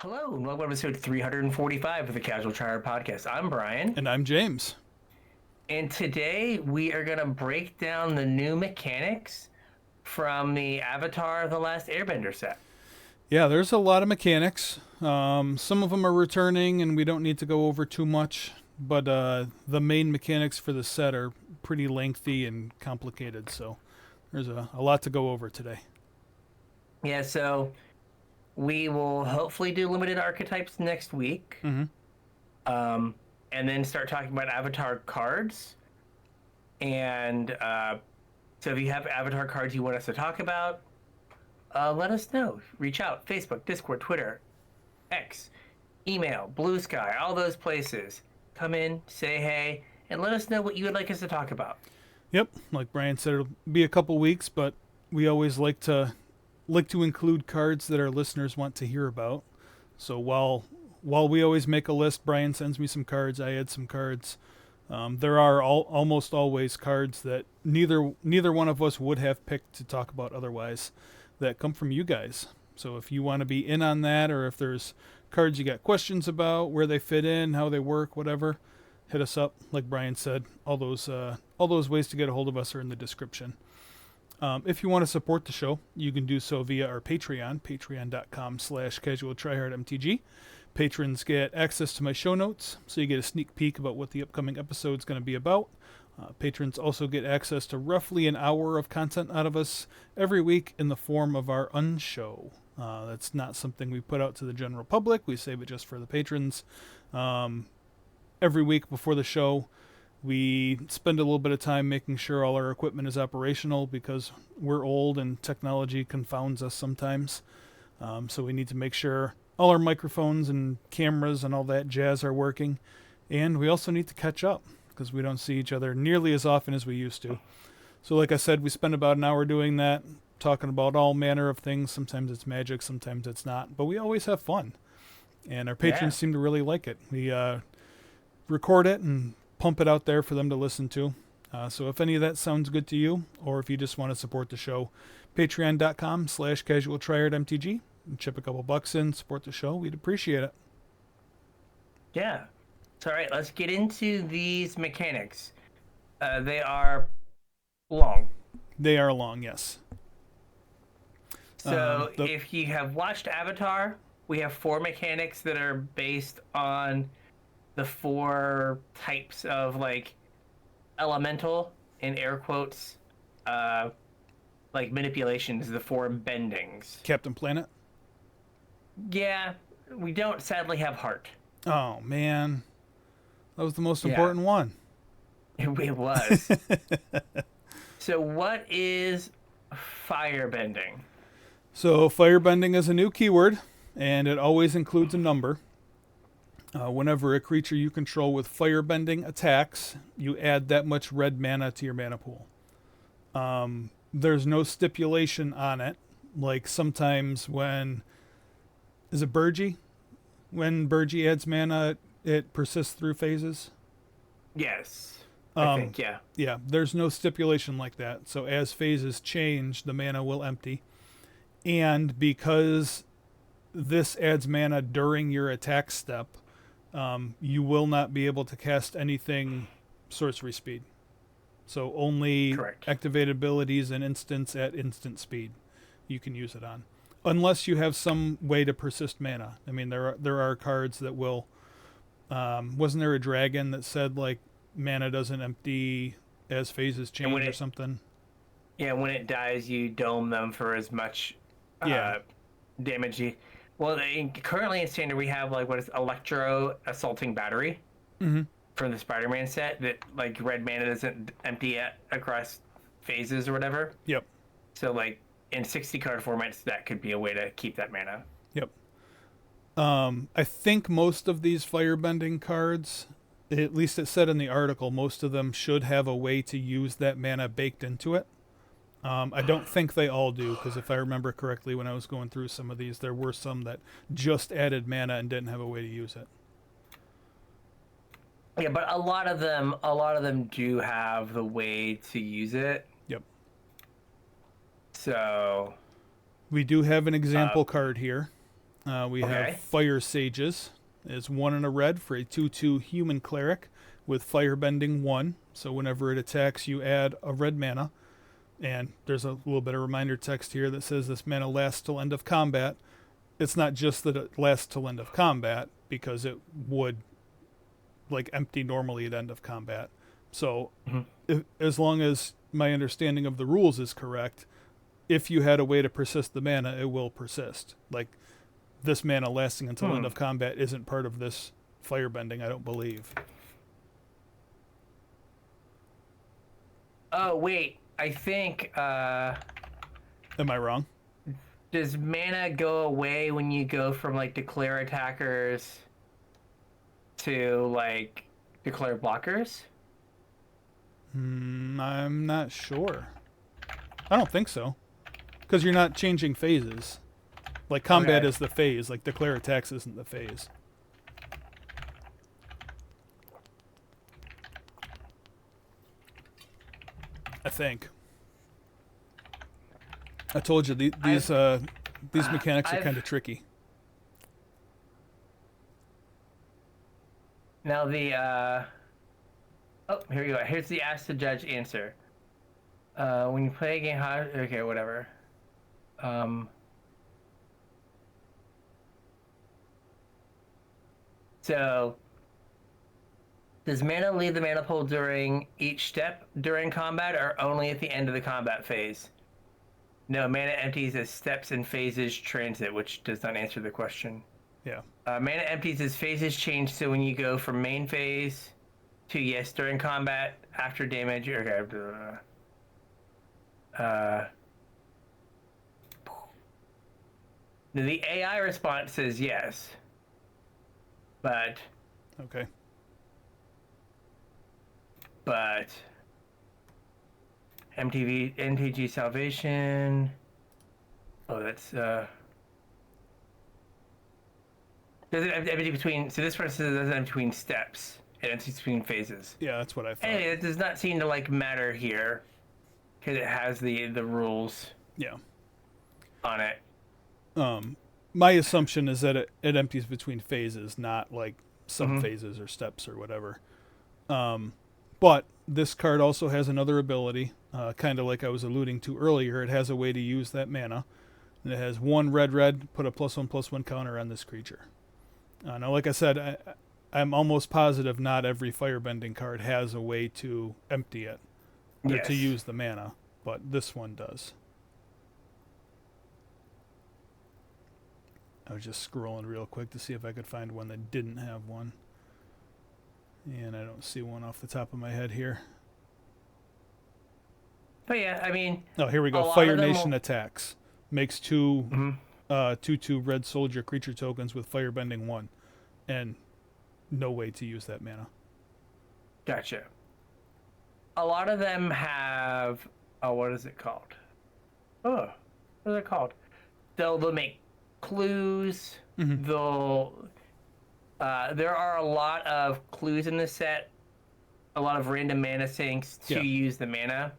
Hello, and welcome to episode 345 of the Casual Tryhard podcast. I'm Brian, And I'm James. and today we are going to break down the new mechanics from the Avatar The Last Airbender set. Yeah, there's a lot of mechanics. Some of them are returning, and we don't need to go over too much. But the main mechanics for the set are pretty lengthy and complicated, so there's a lot to go over today. Yeah, so we will hopefully do limited archetypes next week, Mm-hmm. And then start talking about Avatar cards. And so if you have Avatar cards you want us to talk about, let us know. Reach out. Facebook, Discord, Twitter, X, email, Blue Sky, all those places. Come in, say hey, and let us know what you would like us to talk about. Yep, like Brian said, it'll be a couple weeks, but we always like to include cards that our listeners want to hear about. So while we always make a list, Brian sends me some cards, I add some cards. There are almost always cards that neither one of us would have picked to talk about otherwise that come from you guys. So if you want to be in on that, or if there's cards you got questions about, where they fit in, how they work, whatever, hit us up. Like Brian said, all those ways to get a hold of us are in the description. If you want to support the show, you can do so via our Patreon, patreon.com/CasualTryHardMTG. Patrons get access to my show notes, so you get a sneak peek about what the upcoming episode is going to be about. Patrons also get access to roughly an hour of content out of us every week in the form of our unshow. That's not something we put out to the general public. We save it just for the patrons. Every week before the show, we spend a little bit of time making sure all our equipment is operational because we're old and technology confounds us sometimes. So we need to make sure all our microphones and cameras and all that jazz are working. And we also need to catch up because we don't see each other nearly as often as we used to. So like I said, we spend about an hour doing that, talking about all manner of things. Sometimes it's magic, sometimes it's not. But we always have fun. And our patrons seem to really like it. We record it and pump it out there for them to listen to. So if any of that sounds good to you, or if you just want to support the show, patreon.com/CasualTryHardMTG. Chip a couple bucks in, support the show. We'd appreciate it. Yeah. So, all right, let's get into these mechanics. They are long. They are long, yes. So if you have watched Avatar, we have 4 mechanics that are based on the 4 types of like elemental, in air quotes, like manipulations, the 4 bendings. Captain Planet? Yeah, we don't sadly have heart. Oh, man. That was the most important one. It was. So what is firebending? So firebending is a new keyword, and it always includes a number. Whenever a creature you control with firebending attacks, you add that much red mana to your mana pool. There's no stipulation on it. Like sometimes when... Is it Burgie? When Burgie adds mana, it persists through phases? Yes. I think, yeah. Yeah, there's no stipulation like that. So as phases change, the mana will empty. And because this adds mana during your attack step, you will not be able to cast anything sorcery speed. So only activated abilities and instants at instant speed you can use it on. Unless you have some way to persist mana. I mean, there are cards that will... wasn't there a dragon that said, like, mana doesn't empty as phases change or something? Yeah, when it dies, you dome them for as much damage. Well, currently in Standard, we have, like, what is Electro Assaulting Battery from the Spider-Man set that, like, red mana doesn't empty across phases or whatever. Yep. So, like, in 60-card formats, that could be a way to keep that mana. Yep. I think most of these firebending cards, at least it said in the article, most of them should have a way to use that mana baked into it. I don't think they all do, because if I remember correctly, when I was going through some of these, there were some that just added mana and didn't have a way to use it. Yeah, but a lot of them do have the way to use it. Yep. So we do have an example card here. We Okay. have Fire Sages. It's 1 and a red for a 2/2 human cleric with Firebending 1. So whenever it attacks, you add a red mana. And there's a little bit of reminder text here that says this mana lasts till end of combat. It's not just that it lasts till end of combat, because it would like empty normally at end of combat. So as long as my understanding of the rules is correct, if you had a way to persist the mana, it will persist. Like this mana lasting until end of combat isn't part of this firebending, I don't believe. Oh, wait. I think, Am I wrong? does mana go away when you go from, like, declare attackers to, like, declare blockers? I'm not sure. I don't think so. Because you're not changing phases. Like, combat Okay. is the phase. Like, declare attacks isn't the phase. I think. I told you, these mechanics are kind of tricky. Now the, oh, here you go. Here's the Ask the Judge answer. When you play a game, okay, whatever. So, does mana leave the mana pool during each step during combat, or only at the end of the combat phase? No, mana empties as steps and phases transit, which does not answer the question. Yeah. Mana empties as phases change, so when you go from main phase to yes during combat, after damage, okay. The AI response says yes, but Okay. NTG Salvation. Oh, that's does it empty between? So this person says it doesn't empty between steps. It empties between phases. Yeah, that's what I thought. Anyway, it does not seem to like matter here, because it has the rules Yeah. on it. My assumption is that it empties between phases, not like sub-phases or steps or whatever. But this card also has another ability, kind of like I was alluding to earlier. It has a way to use that mana. And it has 1 red, put a +1/+1 counter on this creature. Now, like I said, I'm almost positive not every firebending card has a way to empty it, or Yes. to use the mana, but this one does. I was just scrolling real quick to see if I could find one that didn't have one. And I don't see one off the top of my head here. But yeah, I mean, Oh, here we a go. lot Fire of them Nation will- attacks. Makes 2/2 red soldier creature tokens with firebending 1. And no way to use that mana. Gotcha. A lot of them have, oh, what is it called? Oh, what is it called? They'll make clues. They'll, there are a lot of clues in this set. A lot of random mana sinks to Yeah. use the mana.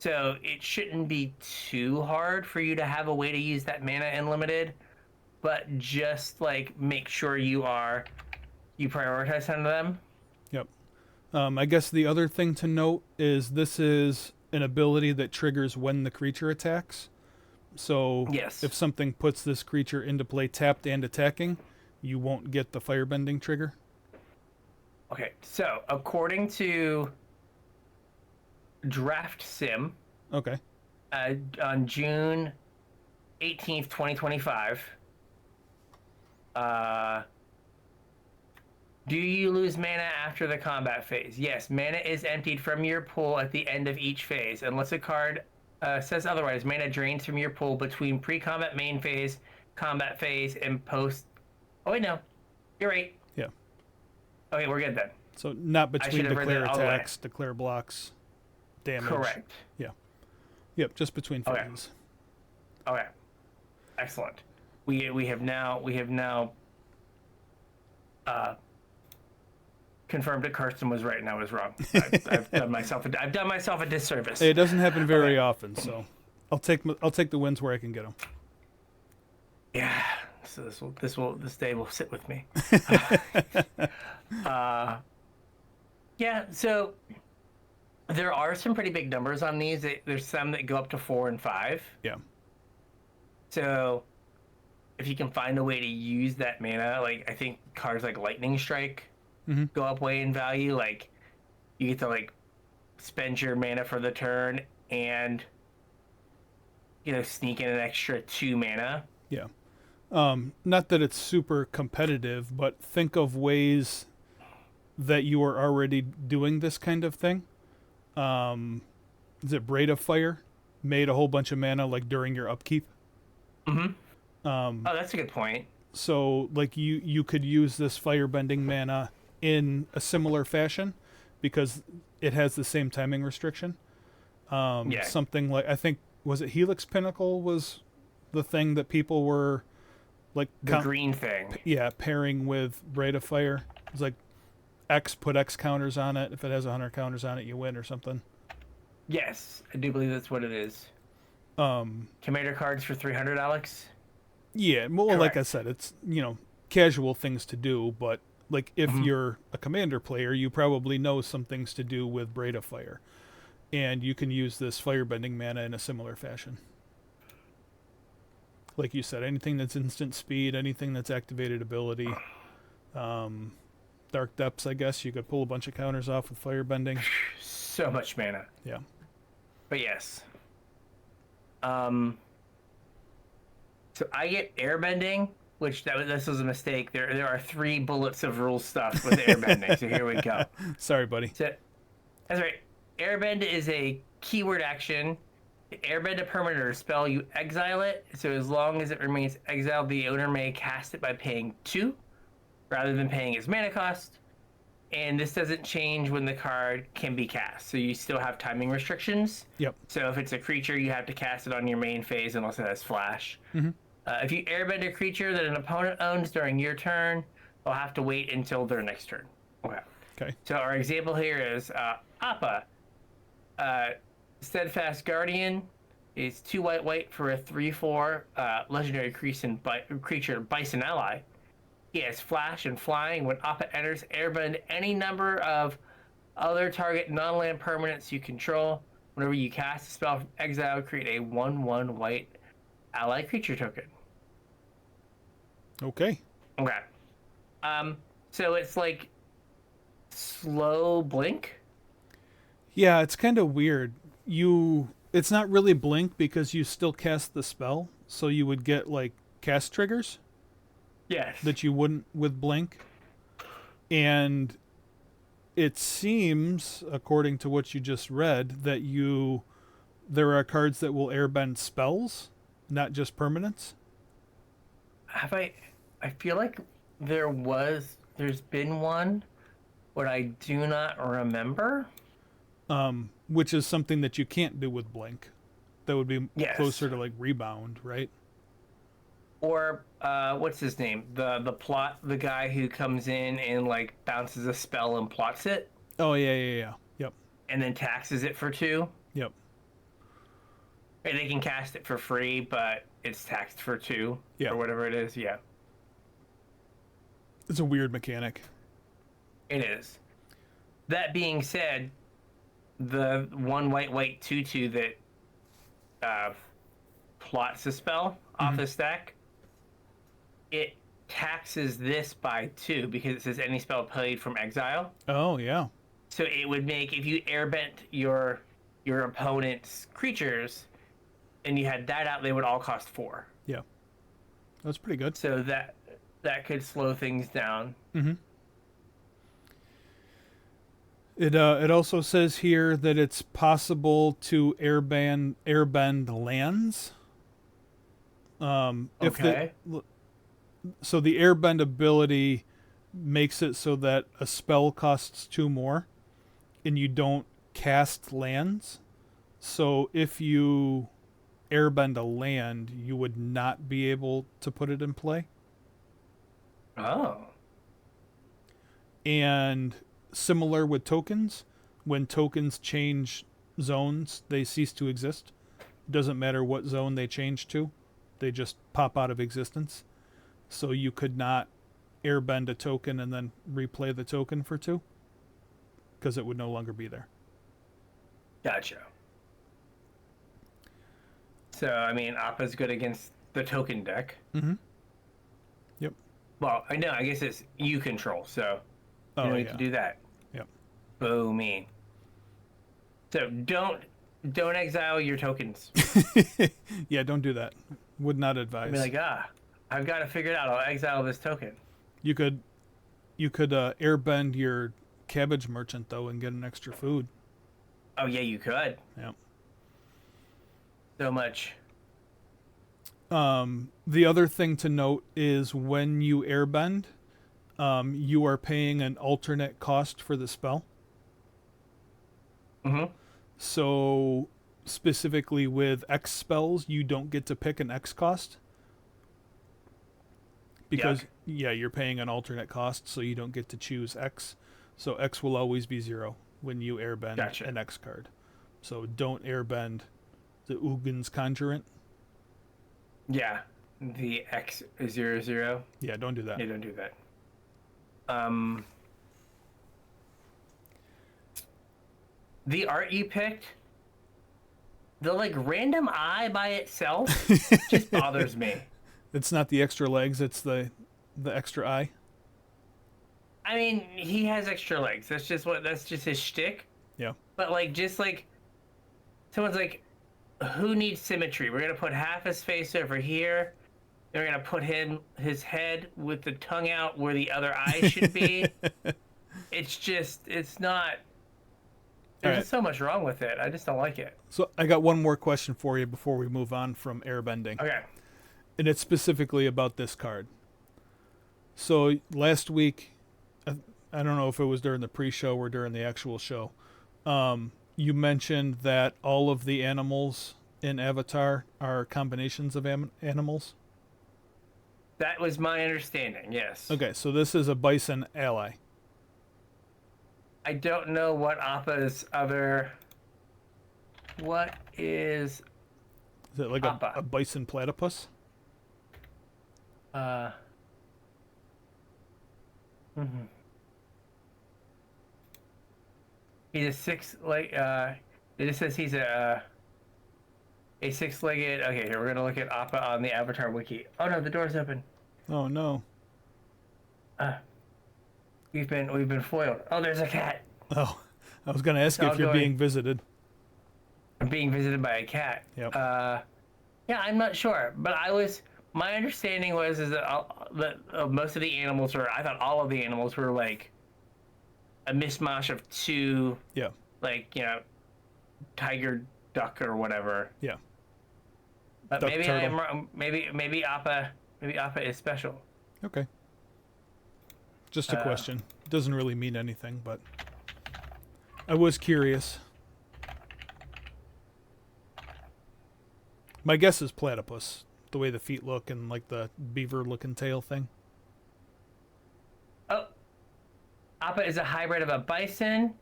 So it shouldn't be too hard for you to have a way to use that mana in limited, but just like make sure you prioritize some of them. Yep. I guess the other thing to note is this is an ability that triggers when the creature attacks. So Yes. if something puts this creature into play tapped and attacking, you won't get the firebending trigger. Okay, so according to Draft Sim, Okay. on June 18th, 2025, do you lose mana after the combat phase? Yes, mana is emptied from your pool at the end of each phase. Unless a card says otherwise, mana drains from your pool between pre-combat main phase, combat phase, and post... Oh, wait, no. You're right. Yeah. Okay, we're good then. So not between should have read declare that all the way. attacks, declare blocks, damage. Correct. Yeah. Yep, just between Okay. phases. Okay. Excellent. We have now confirmed that Karsten was right and I was wrong. I've done myself a disservice. It doesn't happen very often, so I'll take the wins where I can get them. Yeah. so this day will sit with me. Yeah, so there are some pretty big numbers on these. There's some that go up to 4 and 5. Yeah. So if you can find a way to use that mana, like I think cards like Lightning Strike go up way in value. Like you get to like spend your mana for the turn and sneak in an extra 2 mana. Yeah. Not that it's super competitive, but think of ways that you are already doing this kind of thing. Is it Braid of Fire? Made a whole bunch of mana like during your upkeep. Oh, that's a good point. So like you could use this firebending mana in a similar fashion because it has the same timing restriction. Yeah. Something like, I think, was it Helix Pinnacle was the thing that people were like The green thing. Yeah, pairing with Braid of Fire. It's like X, put X counters on it. If it has 100 counters on it, you win or something. Yes, I do believe that's what it is. Commander cards for 300, Alex? Yeah, well, Correct. like I said, it's, casual things to do, but like if you're a commander player, you probably know some things to do with Braid of Fire. And you can use this firebending mana in a similar fashion. Like you said, anything that's instant speed, anything that's activated ability. Dark Depths, I guess, you could pull a bunch of counters off with firebending. So much mana. Yeah. But yes. So I get airbending, which this was a mistake. There are 3 bullets of rule stuff with airbending. So here we go. Sorry, buddy. So, that's right. Airbend is a keyword action. Airbend a permanent or spell, you exile it. So as long as it remains exiled, the owner may cast it by paying 2 rather than paying its mana cost. And this doesn't change when the card can be cast. So you still have timing restrictions. Yep. So if it's a creature, you have to cast it on your main phase unless it has flash. If you airbend a creature that an opponent owns during your turn, they'll have to wait until their next turn. Okay. So our example here is Appa. Steadfast Guardian is 2 white for a 3/4 legendary creature Bison ally. He has flash and flying. When Appa enters, airbend any number of other target non-land permanents you control. Whenever you cast a spell from exile, create a 1/1 white ally creature token. Okay. Okay. So it's like slow blink. Yeah, it's kind of weird. It's not really blink because you still cast the spell, so you would get like cast triggers Yes. that you wouldn't with blink. And it seems, according to what you just read, that there are cards that will airbend spells, not just permanents. I feel like there's been one, but I do not remember. Which is something that you can't do with blink. That would be Yes. closer to like rebound, right? Or what's his name? The guy who comes in and like bounces a spell and plots it Oh yeah. Yep. and then taxes it for 2. Yep. And they can cast it for free, but it's taxed for 2 Yeah. or whatever it is. Yeah, It's a weird mechanic. it is. That being said, the 1 white 2/2 that plots a spell off the stack, it taxes this by 2 because it says any spell played from exile. Oh yeah. So it would make, if you airbent your opponent's creatures and you had that out, they would all cost 4. Yeah. That's pretty good. So that could slow things down. It also says here that it's possible to airbend lands. Okay. So the airbend ability makes it so that a spell costs 2 more, and you don't cast lands. So if you airbend a land, you would not be able to put it in play. Oh. And similar with tokens, when tokens change zones, they cease to exist. Doesn't matter what zone they change to, they just pop out of existence. So you could not airbend a token and then replay the token for 2, because it would no longer be there. Gotcha. So, I mean, Appa's good against the token deck. Mm-hmm. Yep. Well, I know. I guess it's you control, so you don't need to do that. Yep. Booming. So don't exile your tokens. Yeah, don't do that. Would not advise. Be like, I've got to figure it out. I'll exile this token. You could airbend your cabbage merchant though and get an extra food. Oh yeah, you could. Yep. So much. The other thing to note is when you airbend, you are paying an alternate cost for the spell. Mm-hmm. So specifically with X spells, you don't get to pick an X cost. Because, you're paying an alternate cost, so you don't get to choose X. So X will always be 0 when you airbend an X card. So don't airbend the Ugin's Conjurant. Yeah, the X00. Yeah, don't do that. Yeah, don't do that. The art you picked, the like random eye by itself just bothers me. It's not the extra legs, it's the extra eye. I mean, he has extra legs. That's just his shtick. Yeah. But like, just like, someone's like, who needs symmetry? We're gonna put half his face over here. Then we're gonna put his head with the tongue out where the other eye should be. It's not. There's just so much wrong with it. I just don't like it. So I got one more question for you before we move on from airbending. Okay. And it's specifically about this card. So last week, I don't know if it was during the pre-show or during the actual show, you mentioned that all of the animals in Avatar are combinations of animals. That was my understanding, yes. Okay, so this is a bison ally. I don't know what Appa's other... What is... Is it like a bison platypus? He's a it just says he's a six-legged. Okay, here we're gonna look at Appa on the Avatar wiki. Oh no, the door's open. Oh no. We've been foiled. Oh, there's a cat. Oh, I was gonna ask you if you're being visited. I'm being visited by a cat. Yep. Yeah, I'm not sure, but my understanding was that most of the animals I thought all of the animals were like a mishmash of two. Yeah. Like, tiger, duck, or whatever. Yeah. But Duck, maybe turtle. I'm wrong. Maybe Appa is special. Okay. Just a question. It doesn't really mean anything, but I was curious. My guess is platypus, the way the feet look and like the beaver-looking tail thing. Oh, Appa is a hybrid of a bison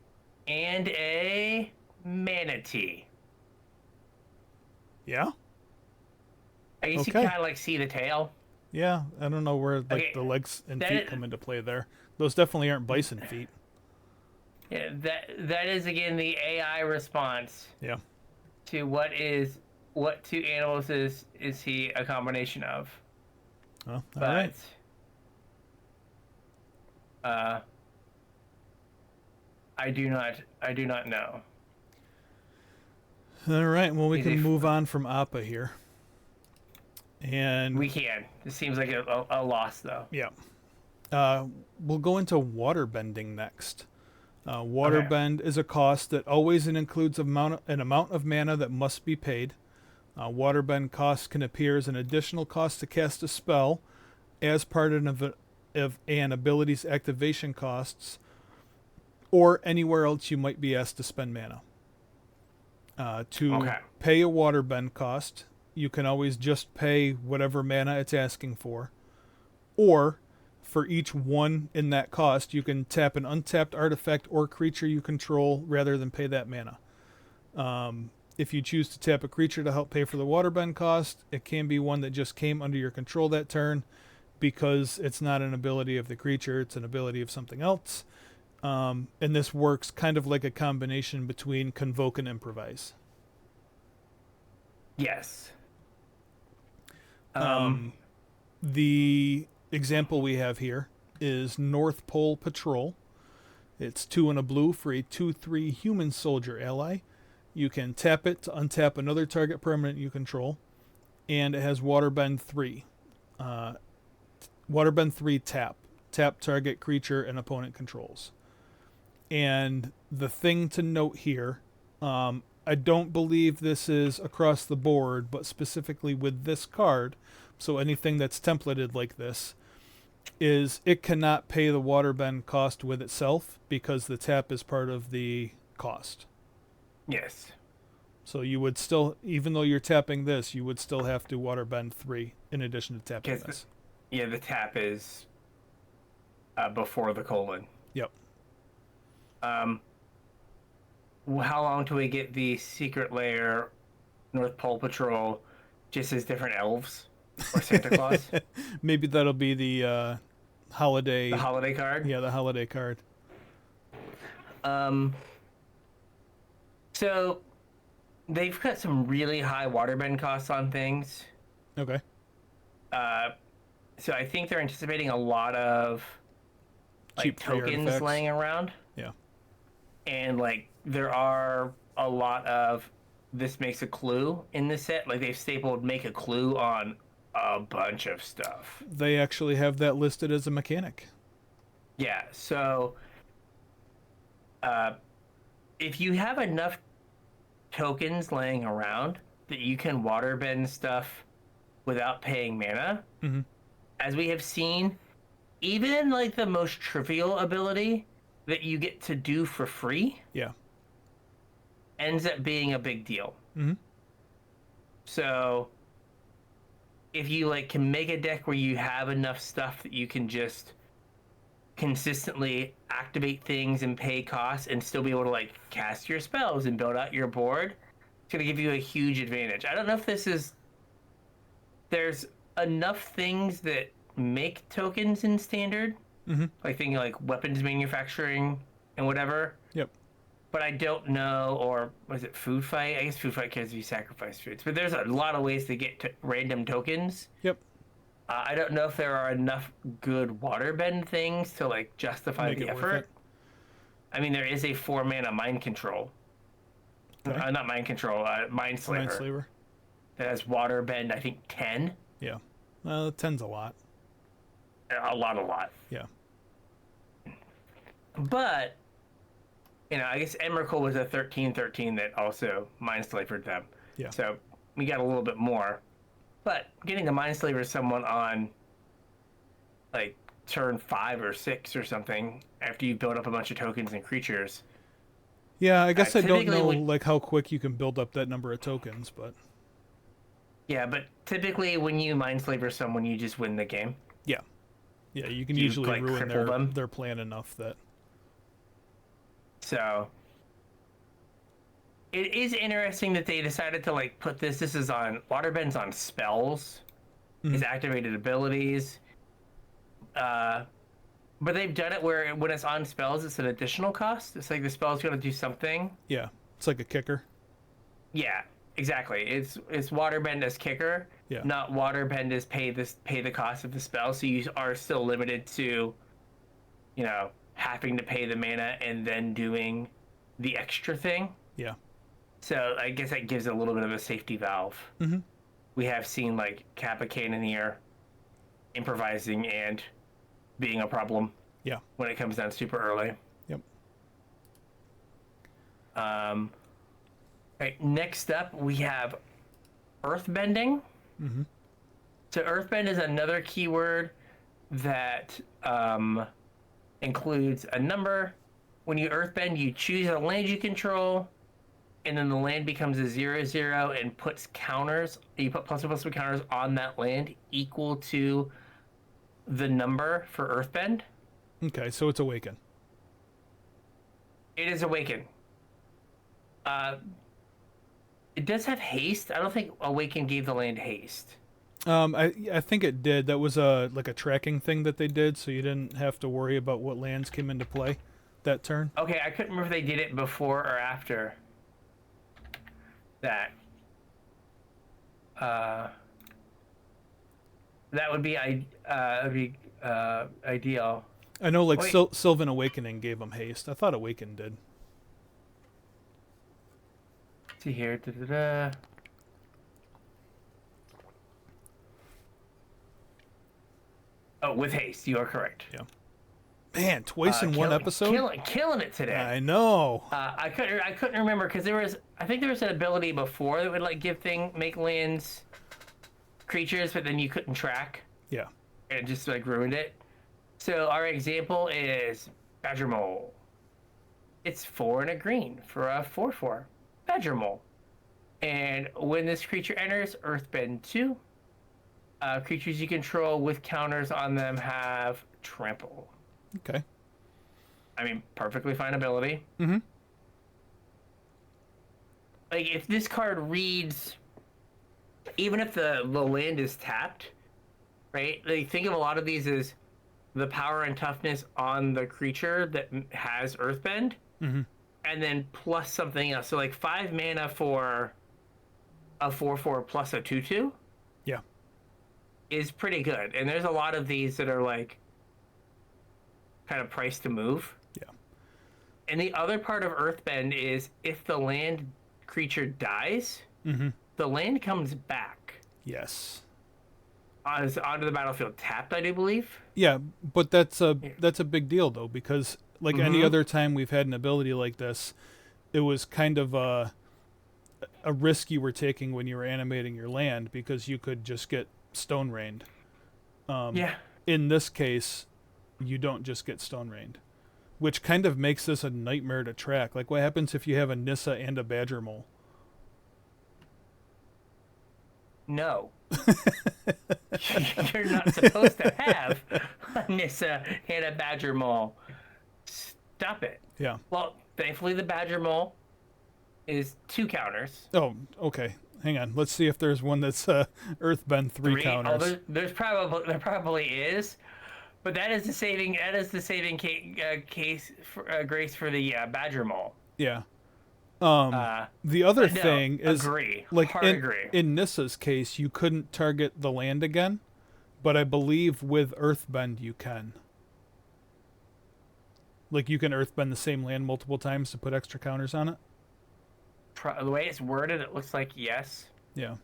and a manatee. Yeah? I guess you can kind of like see the tail. Yeah, I don't know where the legs and feet come into play there. Those definitely aren't bison feet. Yeah, that is again the AI response. Yeah. To what two animals is he a combination of? Oh, all right. I do not know. All right, well we can move on from Appa here. And we can. It seems like a loss though. Yeah. We'll go into waterbending next. Waterbend is a cost that always includes an amount of mana that must be paid. Waterbend cost can appear as an additional cost to cast a spell as part of an ability's activation costs, or anywhere else you might be asked to spend mana. To pay a waterbend cost, you can always just pay whatever mana it's asking for, or for each one in that cost, you can tap an untapped artifact or creature you control rather than pay that mana. If you choose to tap a creature to help pay for the waterbend cost, it can be one that just came under your control that turn. because it's not an ability of the creature, it's an ability of something else. And this works kind of like a combination between Convoke and Improvise. Yes. The example we have here is North Pole Patrol. It's 2 and a blue for a 2/3 human soldier ally. You can tap it to untap another target permanent you control, and it has Waterbend 3. Waterbend 3 tap. Tap target creature and opponent controls. And the thing to note here, I don't believe this is across the board, but specifically with this card, so anything that's templated like this, is it cannot pay the Waterbend cost with itself because the tap is part of the cost. Yes. So you would still, even though you're tapping this, you would still have to Waterbend 3 in addition to tapping this. The tap is before the colon. Yep. How long till we get the Secret Lair, North Pole Patrol, just as different elves or Santa Claus? Maybe that'll be the holiday. The holiday card. Yeah, the holiday card. So they've got some really high waterbend costs on things. Okay. So I think they're anticipating a lot of Cheap free tokens artifacts. laying around. Yeah. And there are a lot of this makes a clue in this set. Like they've stapled make a clue on a bunch of stuff. They actually have that listed as a mechanic. Yeah, so if you have enough tokens laying around that you can waterbend stuff without paying mana, as we have seen, even the most trivial ability that you get to do for free, ends up being a big deal. So if you can make a deck where you have enough stuff that you can just consistently activate things and pay costs and still be able to cast your spells and build out your board, it's going to give you a huge advantage. I don't know if there's enough things that make tokens in standard, thinking weapons manufacturing and whatever. Yep. But I don't know, or was it food fight? I guess food fight cares if you sacrifice foods. But there's a lot of ways to get random tokens. Yep. I don't know if there are enough good waterbend things to justify Make the it worth effort. it. I mean, there is a 4-mana mind control. Okay. Not mind control, mind slaver. Mindslaver. That has waterbend, I think 10. Yeah. 10's a lot. A lot. Yeah. But, I guess Emrakul was a 13/13 that also mind-slavered them. Yeah. So we got a little bit more. But getting the mind-slaver someone on, turn 5 or 6 or something, after you build up a bunch of tokens and creatures. Yeah, I guess I don't know, when, how quick you can build up that number of tokens, but... Yeah, but typically when you mind-slaver someone, you just win the game. Yeah. Yeah, you can usually ruin them. their plan enough that... So it is interesting that they decided to put this is on waterbend's on spells, his activated abilities. But they've done it where when it's on spells, it's an additional cost. It's the spell's going to do something. Yeah, it's like a kicker. Yeah, exactly. It's waterbend as kicker, not waterbend as pay the cost of the spell. So you are still limited to, having to pay the mana and then doing the extra thing. Yeah. So I guess that gives it a little bit of a safety valve. We have seen Kappa Cannoneer improvising and being a problem. Yeah. When it comes down super early. Yep. Right, next up we have earthbending. So earthbend is another keyword that includes a number. When you earthbend, you choose a land you control, and then the land becomes a 0/0 and puts counters. You put +++ counters on that land equal to the number for earthbend. Okay, so it's Awaken. It is Awaken. It does have haste. I don't think Awaken gave the land haste. I think it did. That was a tracking thing that they did, so you didn't have to worry about what lands came into play that turn. Okay, I couldn't remember if they did it before or after that. That would be ideal. I know, like, Wait. Sylvan Awakening gave them haste. I thought Awaken did. Let's see here. Da-da-da. Oh, with haste, you are correct. Yeah. Man, twice in one episode. Killing it today. I know. I couldn't remember because I think there was an ability before that would like make lands creatures, but then you couldn't track. Yeah. And it just like ruined it. So our example is Badger Mole. It's 4 and a green for a 4/4 Badger Mole. And when this creature enters, Earthbend 2. Creatures you control with counters on them have trample. Okay. I mean, perfectly fine ability. Mm-hmm. Like, if this card reads, even if the land is tapped, right? Like, think of a lot of these as the power and toughness on the creature that has Earthbend, Mm-hmm. and then plus something else. So, like, 5 mana for a 4/4 plus a 2/2. Yeah. Is pretty good. And there's a lot of these that are, like, kind of priced to move. Yeah. And the other part of Earthbend is if the land creature dies, Mm-hmm. the land comes back. Yes. Onto the battlefield tapped, I do believe. Yeah, but that's a big deal though, because like any other time we've had an ability like this, it was kind of a risk you were taking when you were animating your land because you could just get stone rained. Yeah. In this case, you don't just get stone rained, which kind of makes this a nightmare to track. Like, what happens if you have a Nissa and a Badger Mole? No. You're not supposed to have a Nissa and a Badger Mole. Stop it. Yeah. Well, thankfully the Badger Mole is 2 counters. Oh, okay. Hang on. Let's see if there's one that's Earthbend 3 counters. Oh, there probably is, but that is the saving case for, grace for the Badger Mole. Yeah. The other thing is, like, agree. in Nissa's case, you couldn't target the land again, but I believe with Earthbend you can. Like, you can Earthbend the same land multiple times to put extra counters on it. The way it's worded, it looks like yes. Yeah.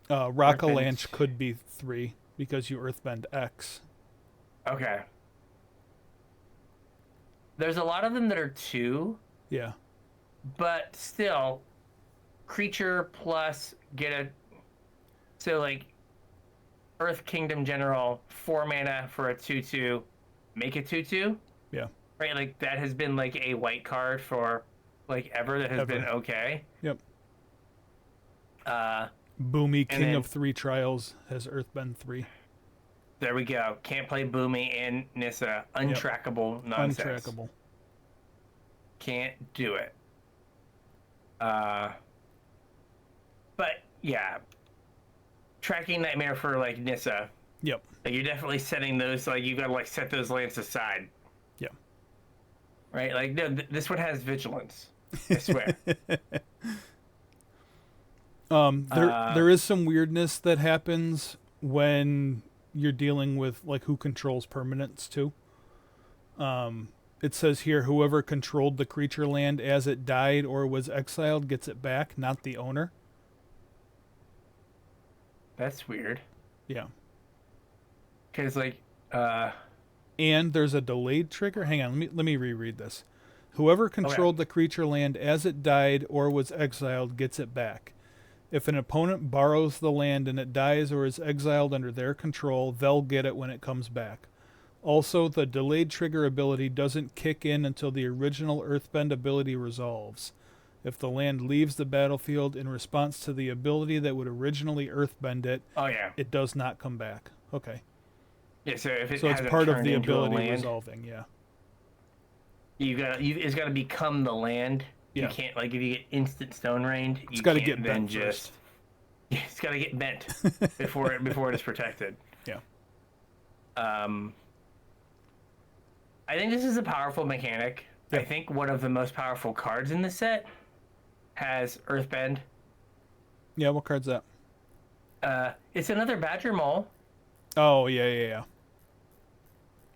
Rock-a-Lanche could be 3 because you Earthbend X. Okay. There's a lot of them that are 2. Yeah. But still, creature plus get a... So, like, Earth Kingdom General, 4 mana for a 2/2, make it 2/2. Yeah. Right? Like, that has been, like, a white card for, like, ever that has been okay. Yep. And Boomy, King then- of 3 Trials, has Earthbend 3. There we go. Can't play Boomy and Nissa. Untrackable nonsense. Untrackable. Can't do it. But yeah, tracking Nightmare for like Nissa. Yep. Like, you're definitely setting those. Like, you gotta like set those lands aside. Yeah. Right. Like, no, this one has vigilance. I swear. There is some weirdness that happens when you're dealing with like who controls permanents too. It says here, whoever controlled the creature land as it died or was exiled gets it back, not the owner. That's weird. Yeah. Because like, and there's a delayed trigger. Hang on, let me reread this. Whoever controlled the creature land as it died or was exiled gets it back. If an opponent borrows the land and it dies or is exiled under their control, they'll get it when it comes back. Also, the delayed trigger ability doesn't kick in until the original Earthbend ability resolves. If the land leaves the battlefield in response to the ability that would originally Earthbend it, it does not come back. Okay. Yeah, so if it So it's hasn't part of turned the into a ability land, resolving, yeah. It's got to become the land. Yeah. You can't, like, if you get instant stone rained, you gotta can't get then bent just. first. It's got to get bent before it is protected. Yeah. I think this is a powerful mechanic. Yeah. I think one of the most powerful cards in the set has Earthbend. Yeah, what card's that? It's another Badger Mole. Oh, yeah.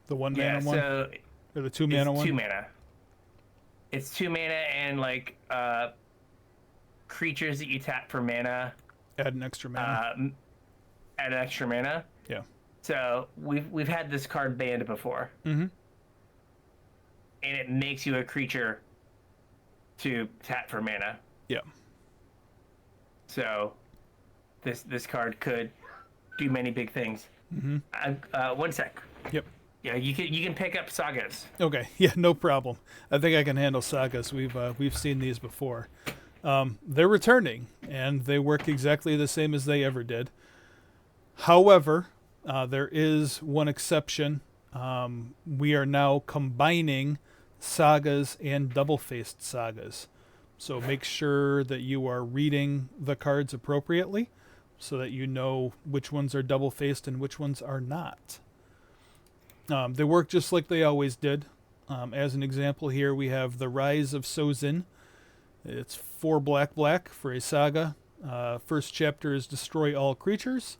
The 1 mana one? So Or the 2 mana one? 2 mana. It's 2 mana and like creatures that you tap for mana. Add an extra mana. Add an extra mana. Yeah. So we've had this card banned before. Mm-hmm. And it makes you a creature to tap for mana. Yeah. So this card could do many big things. Mm-hmm. 1 sec. Yep. Yeah, you can pick up sagas. Okay. Yeah, no problem. I think I can handle sagas. We've seen these before. They're returning, and they work exactly the same as they ever did. However, there is one exception. We are now combining sagas and double-faced sagas. So make sure that you are reading the cards appropriately so that you know which ones are double-faced and which ones are not. They work just like they always did. As an example here, we have The Rise of Sozin. It's 4 black for a saga. First chapter is Destroy All Creatures.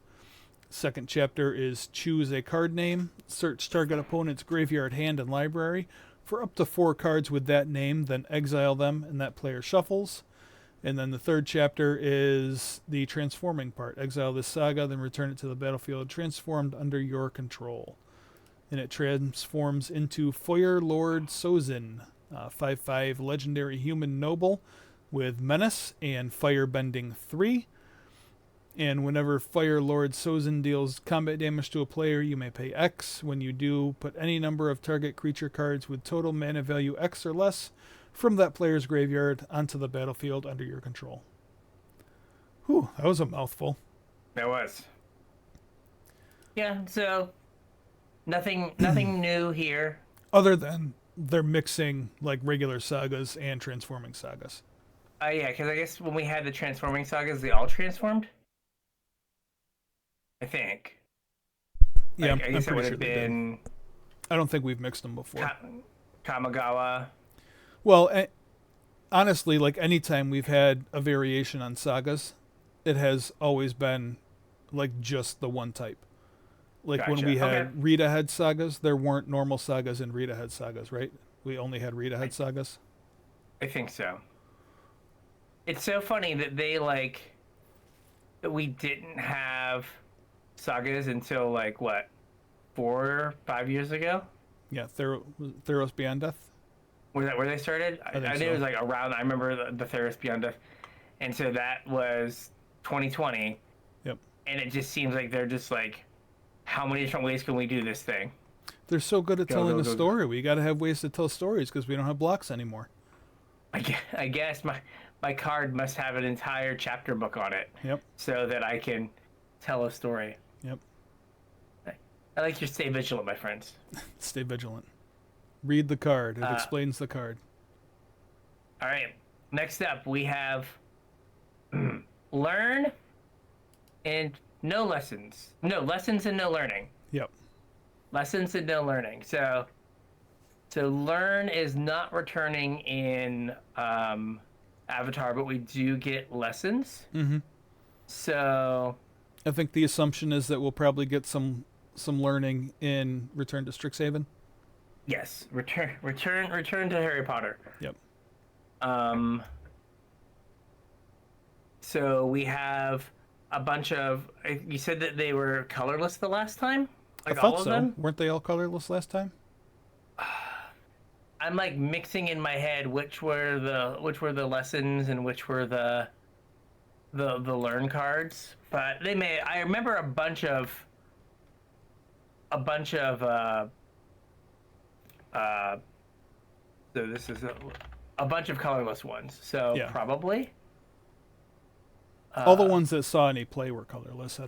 Second chapter is Choose a Card Name. Search target opponent's graveyard, hand, and library for up to 4 cards with that name, then exile them, and that player shuffles. And then the third chapter is the transforming part. Exile this saga, then return it to the battlefield transformed under your control. And it transforms into Fire Lord Sozin, 5/5 legendary human noble with Menace and Firebending 3. And whenever Fire Lord Sozin deals combat damage to a player, you may pay X. When you do, put any number of target creature cards with total mana value X or less from that player's graveyard onto the battlefield under your control. Whew, that was a mouthful. That was. Yeah, so nothing new here. Other than they're mixing like regular sagas and transforming sagas. Yeah, because I guess when we had the transforming sagas, they all transformed. I think. Yeah, I guess I'm it would pretty sure have they been did. I don't think we've mixed them before. Kamigawa. Well, honestly, like anytime we've had a variation on sagas, it has always been like just the one type. Like when we had Rita Head sagas, there weren't normal sagas in Rita Head sagas, right? We only had Rita Head sagas. I think so. It's so funny that that we didn't have sagas until like what, 4 or 5 years ago? Yeah, Theros Beyond Death. Was that where they started? I knew so. It was like around. I remember the Theros Beyond Death, and so that was 2020. Yep. And it just seems like they're just like, how many different ways can we do this thing? They're so good at telling a story. We got to have ways to tell stories because we don't have blocks anymore. I guess my card must have an entire chapter book on it. Yep. So that I can tell a story. Yep. I like your stay vigilant, my friends. Stay vigilant. Read the card. It explains the card. All right. Next up, we have learn and no lessons. No lessons and no learning. Yep. Lessons and no learning. So learn is not returning in Avatar, but we do get lessons. Mm-hmm. So I think the assumption is that we'll probably get some learning in Return to Strixhaven. Yes, return to Harry Potter. Yep. So we have a bunch of. You said that they were colorless the last time. Like I thought all of so. them? Weren't they all colorless last time? I'm like mixing in my head which were the lessons and which were the learn cards. But they may. I remember a bunch of. So this is a bunch of colorless ones. So Yeah. probably. All the ones that saw any play were colorless.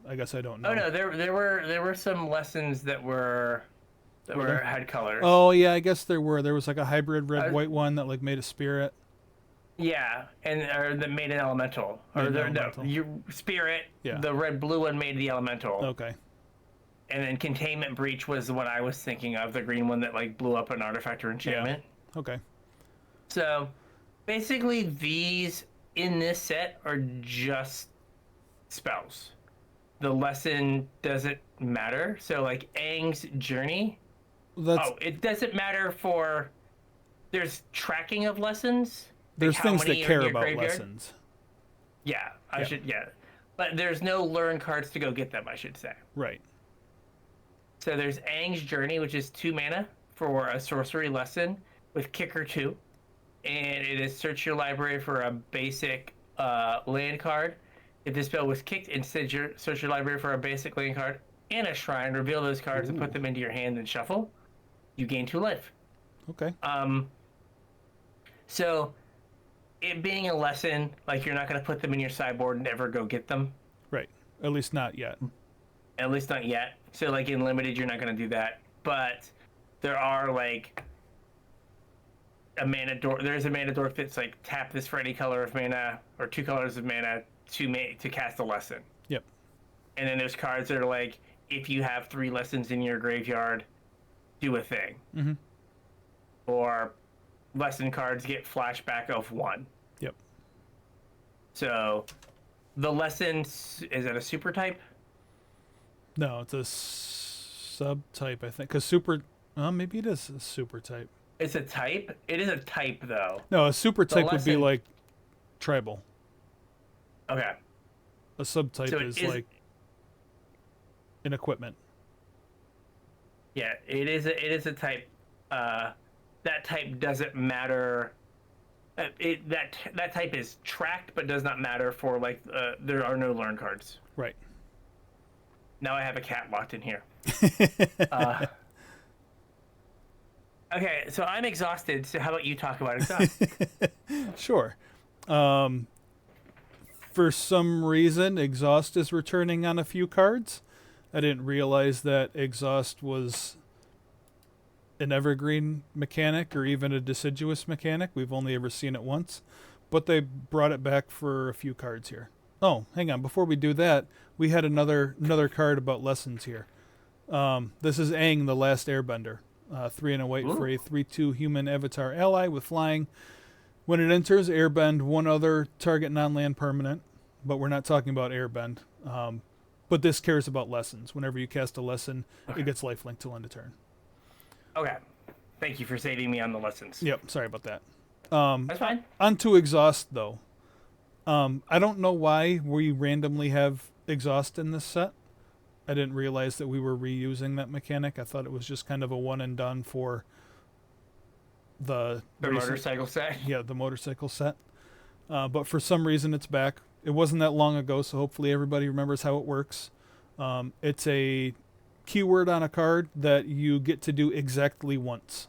I guess I don't know. Oh no, there were some lessons that had colors. Oh yeah, I guess there were. There was like a hybrid red-white one that like made a spirit. Yeah, or the made an elemental, or Made an the elemental. no, your spirit. Yeah. The red blue one made the elemental. Okay. And then containment breach was the one I was thinking of, the green one that like blew up an artifact or enchantment. Yeah. Okay. So basically, these in this set are just spells. The lesson doesn't matter. So like Aang's journey. That's It doesn't matter for. There's tracking of lessons. there's how things that many are in care your about graveyard. lessons. Yeah, Yeah. but there's no learn cards to go get them, I should say. Right. So there's Aang's Journey, which is 2 mana for a sorcery lesson with Kicker 2. And it is search your library for a basic land card. If this spell was kicked, instead search your library for a basic land card and a shrine. Reveal those cards and put them into your hand and shuffle. You gain 2 life. Okay. So it being a lesson, like you're not going to put them in your sideboard and ever go get them. Right. At least not yet. At least not yet. So like in limited, you're not going to do that. But there are like a mana dork. There's a mana dork that's like tap this for any color of mana or 2 colors of mana to cast a lesson. Yep. And then there's cards that are like, if you have 3 lessons in your graveyard, do a thing. Mm-hmm. Or lesson cards get flashback of 1. Yep. So the lessons, is it a super type? No, it's a subtype, I think. Because super... maybe it is a super type. It's a type? It is a type, though. No, a super type would be lesson- like tribal. Okay. A subtype So it is is- like an equipment. Yeah, it is a type. That type doesn't matter. That type is tracked, but does not matter for like there are no learn cards. Right. Now I have a cat locked in here. Okay, so I'm exhausted. So how about you talk about exhaust? Sure. For some reason, exhaust is returning on a few cards. I didn't realize that exhaust was an evergreen mechanic or even a deciduous mechanic. We've only ever seen it once, but they brought it back for a few cards here. Oh, hang on. Before we do that, we had another card about lessons here. This is Aang, the Last Airbender. 3 and a white for a 3/2 human avatar ally with flying. When it enters, airbend one other target non-land permanent, but we're not talking about airbend. But this cares about lessons. Whenever you cast a lesson, it gets lifelink till end of turn. Okay. Thank you for saving me on the lessons. Yep, sorry about that. That's fine. On to exhaust, though. I don't know why we randomly have exhaust in this set. I didn't realize that we were reusing that mechanic. I thought it was just kind of a one and done for the motorcycle set. Yeah, the motorcycle set. But for some reason, it's back. It wasn't that long ago, so hopefully everybody remembers how it works. It's a keyword on a card that you get to do exactly once.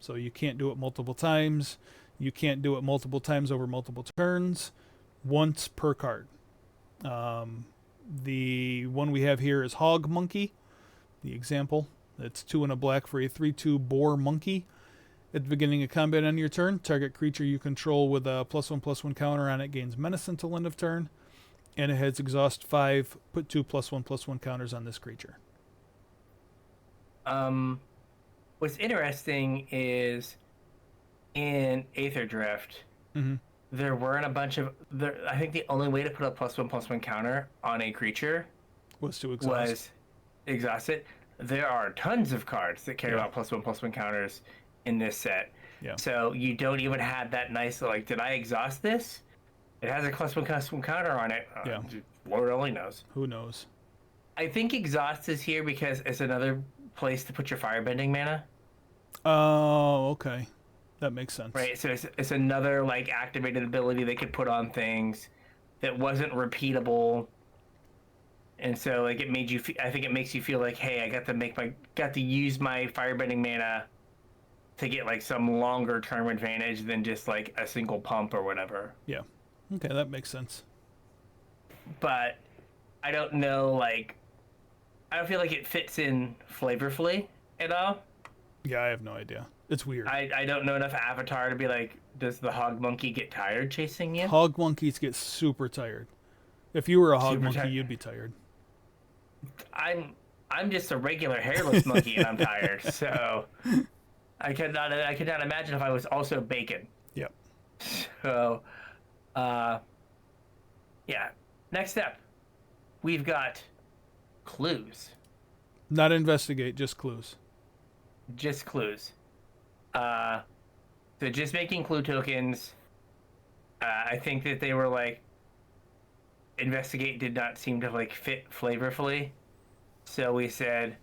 So you can't do it multiple times. You can't do it multiple times over multiple turns. Once per card. The one we have here is Hog Monkey. The example. It's 2 and a black for a 3/2 boar monkey. At the beginning of combat on your turn, target creature you control with a +1/+1 counter on it gains menace until end of turn. And it has exhaust 5. Put 2 +1/+1 counters on this creature. What's interesting is in Aether Drift, there weren't a bunch of. I think the only way to put a +1/+1 counter on a creature Was to exhaust. was exhaust it. There are tons of cards that care about +1/+1 counters in this set. Yeah. So you don't even have that nice, like, did I exhaust this? It has a +1/+1 counter on it. Yeah. Lord only knows. Who knows? I think exhaust is here because it's another place to put your firebending mana. Oh, okay. That makes sense. Right, so it's another like activated ability they could put on things that wasn't repeatable, and so like it made you. I think it makes you feel like, hey, I got to use my firebending mana to get like some longer term advantage than just like a single pump or whatever. Yeah. Okay, that makes sense. But I don't know, like I don't feel like it fits in flavorfully at all. Yeah, I have no idea. It's weird. I don't know enough Avatar to be like, does the hog monkey get tired chasing you? Hog monkeys get super tired. If you were a hog Super monkey, tired. you'd be tired. I'm just a regular hairless monkey and I'm tired. So I could not imagine if I was also bacon. Yep. So yeah. Next step. We've got clues. Not investigate, just clues. Just clues. So just making clue tokens. I think that they were like investigate did not seem to like fit flavorfully. So we said,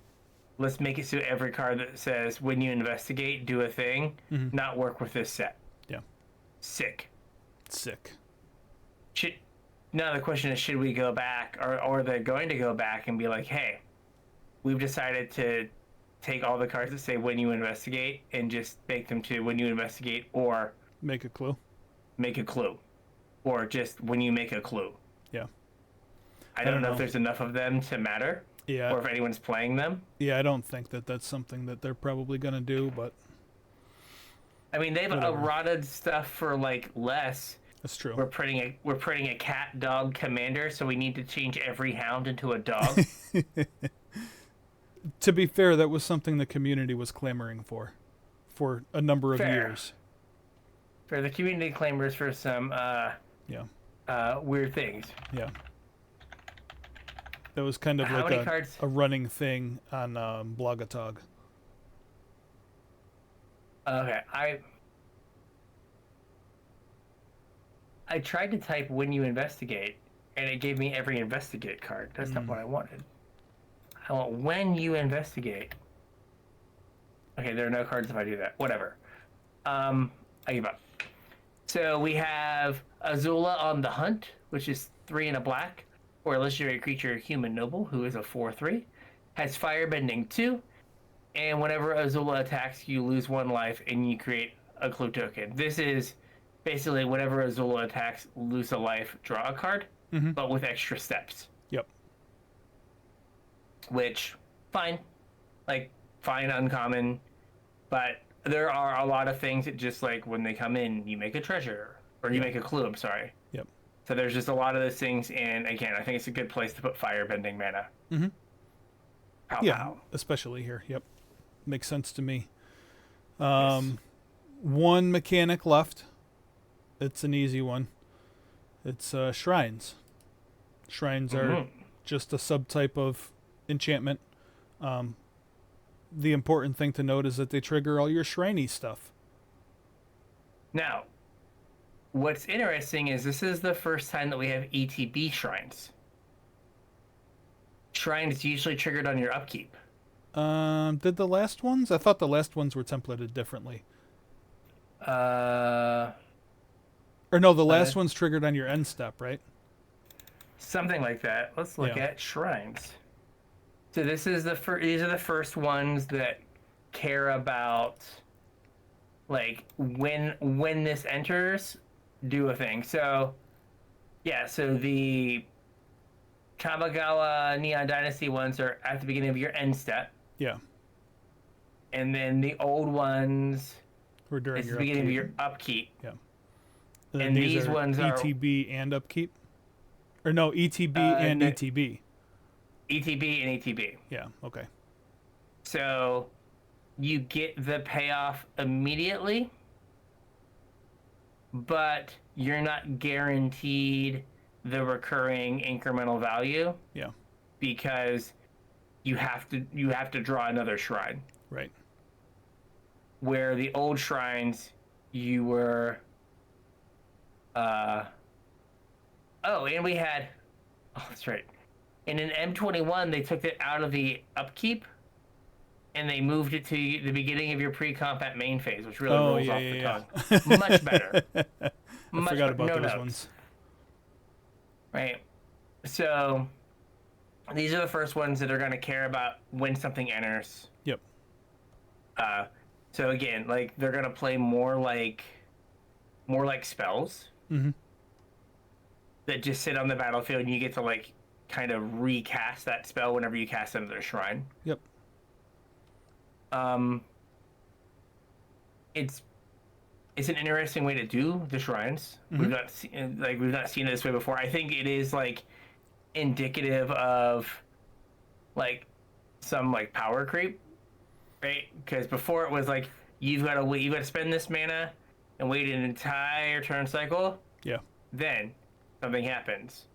let's make it so every card that says when you investigate, do a thing, not work with this set. Yeah. Sick. Now the question is, should we go back, or they're going to go back and be like, hey, we've decided to take all the cards that say when you investigate and just make them to when you investigate, or Make a clue. make a clue, or just when you make a clue. Yeah. I don't know if there's enough of them to matter, Yeah. or if anyone's playing them. Yeah, I don't think that that's something that they're probably going to do, but I mean, they've Whatever. eroded stuff for like less. that's true. We're putting a cat dog commander, so we need to change every hound into a dog. To be fair, that was something the community was clamoring for a number of Fair. years. For the community claimers for some weird things. Yeah. That was kind of How like many cards? a running thing on Blogatog. Okay, I tried to type when you investigate, and it gave me every investigate card. That's not what I wanted. I want when you investigate. Okay, there are no cards if I do that. Whatever. I give up. So we have Azula on the Hunt, which is 3 and a black, or a legendary creature, human noble, who is a 4/3, has firebending 2, and whenever Azula attacks, you lose 1 life and you create a clue token. This is basically whenever Azula attacks, lose a life, draw a card, but with extra steps. Yep. Which, fine. Like, fine, uncommon. But there are a lot of things that just, like, when they come in, you make a treasure. Or you make a clue, I'm sorry. Yep. So there's just a lot of those things, and again, I think it's a good place to put firebending mana. Mhm. Pow, Yeah, pow. especially here. Yep. Makes sense to me. Yes. One mechanic left. It's an easy one. It's shrines. Shrines are just a subtype of enchantment. The important thing to note is that they trigger all your shriney stuff. Now, what's interesting is this is the first time that we have ETB shrines. Shrines usually triggered on your upkeep. Did the last ones? I thought the last ones were templated differently. Or no, the last one's triggered on your end step, right? Something like that. Let's look at shrines. So this is these are the first ones that care about like when this enters, do a thing. So yeah, so the Kamigawa Neon Dynasty ones are at the beginning of your end step. Yeah. And then the old ones Or during at the your beginning upkeep. of your upkeep. Yeah. And, then And these these are ones are ETB and upkeep? Or no, ETB and no- ETB. ETB and ETB. Yeah, okay. So you get the payoff immediately, but you're not guaranteed the recurring incremental value Yeah, because you have to draw another shrine. right. Where the old shrines you were and we had that's right. In an M21 they took it out of the upkeep and they moved it to the beginning of your pre-combat main phase, which really rolls off the tongue. Much better. I forgot about no those notes. ones. Right. So these are the first ones that are going to care about when something enters. Yep. So again, like they're going to play more like spells that just sit on the battlefield, and you get to like kind of recast that spell whenever you cast another shrine. Yep. it's an interesting way to do the shrines. Mm-hmm. We've not seen it this way before. I think it is like indicative of like some like power creep, right? Because before it was like you've got to spend this mana and wait an entire turn cycle. Yeah. Then something happens,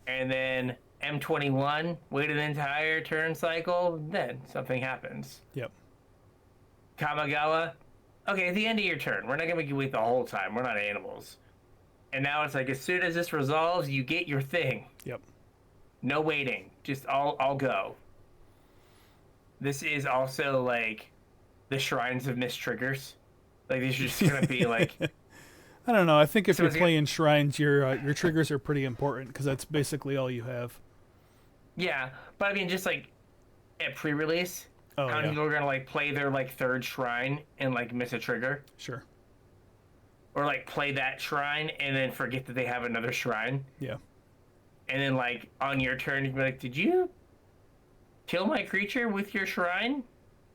and then M21 wait an entire turn cycle. Then something happens. Yep. Kamigawa, okay, at the end of your turn, we're not gonna make you wait the whole time. We're not animals. And now it's like as soon as this resolves, you get your thing. Yep. No waiting. Just I'll go. This is also like the shrines of missed triggers. Like these are just gonna be like. I don't know. I think if So you're is it- playing shrines, your triggers are pretty important because that's basically all you have. Yeah, but I mean, just like at pre-release, Oh how many yeah, people are gonna like play their like third shrine and like miss a trigger, sure. or like play that shrine and then forget that they have another shrine, Yeah. and then like on your turn you'd be like, "Did you kill my creature with your shrine?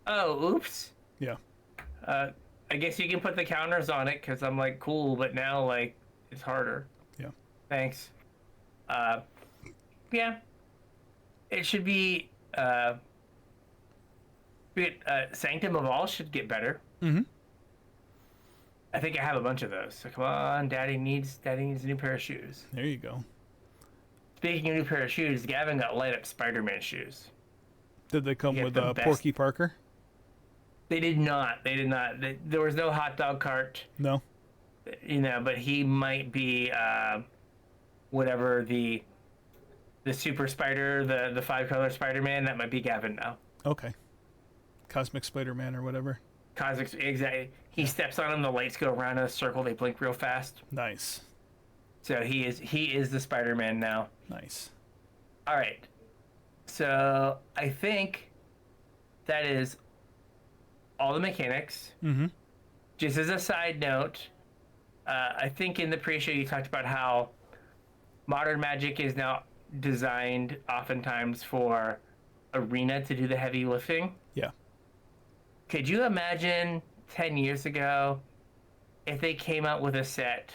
Oh, oops. Yeah. I guess you can put the counters on it because I'm like cool, but now like it's harder. Yeah. Thanks. Yeah. It should be. Sanctum of All should get better. Mm-hmm. I think I have a bunch of those. So come on, Daddy needs a new pair of shoes. There you go. Speaking of new pair of shoes, Gavin got light up Spider-Man shoes. Did they come You with get the best- Porky Parker? They did not. There was no hot dog cart. No. But he might be whatever the super spider, the 5-color Spider-Man. That might be Gavin now. Okay. Cosmic Spider-Man or whatever. Cosmic, exactly. He steps on them, the lights go around in a circle, they blink real fast. Nice. So he is the Spider-Man now. Nice. All right. So I think that is all the mechanics. Mm-hmm. Just as a side note, I think in the pre-show you talked about how modern Magic is now designed oftentimes for Arena to do the heavy lifting. Yeah. Could you imagine 10 years ago if they came out with a set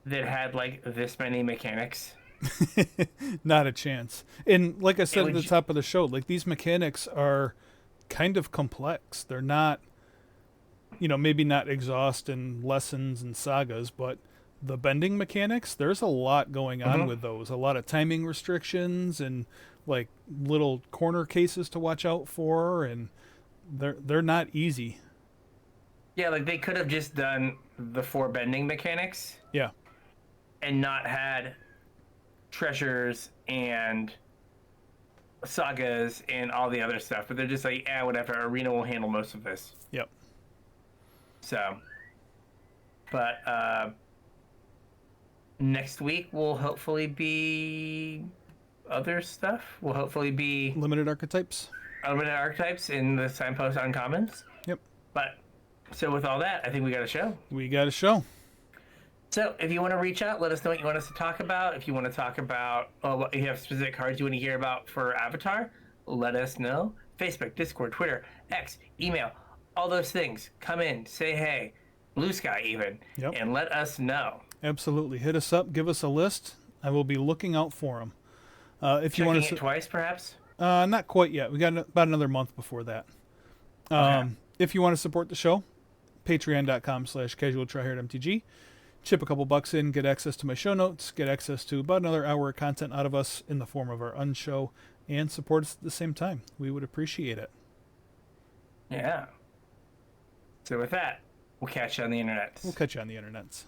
that had like this many mechanics? Not a chance. And like I said at would the ju- top of the show, like these mechanics are kind of complex. They're not, maybe not exhaust and lessons and sagas, but the bending mechanics, there's a lot going on Mhm. with those. A lot of timing restrictions and like little corner cases to watch out for, and they're not easy. Yeah, like they could have just done the 4 bending mechanics Yeah. and not had treasures and sagas and all the other stuff, but they're just like, whatever, Arena will handle most of this. Yep. So, but next week will hopefully be other stuff. Will hopefully be Limited archetypes. limited archetypes in the signpost uncommons. Yep. But so with all that, I think we got a show. We got a show. So if you want to reach out, let us know what you want us to talk about. If you want to talk about what you have specific cards you want to hear about for Avatar, let us know. Facebook, Discord, Twitter, X, email, all those things. Come in, say hey, Blue Sky even, Yep. and let us know. Absolutely. Hit us up. Give us a list. I will be looking out for them. If you Checking want it to, twice, perhaps. not quite yet. We got about another month before that. Okay. If you want to support the show, patreon.com/CasualTryHardMTG. Chip a couple bucks in, get access to my show notes, get access to about another hour of content out of us in the form of our unshow, and support us at the same time. We would appreciate it. Yeah. So with that, we'll catch you on the internet. We'll catch you on the internets.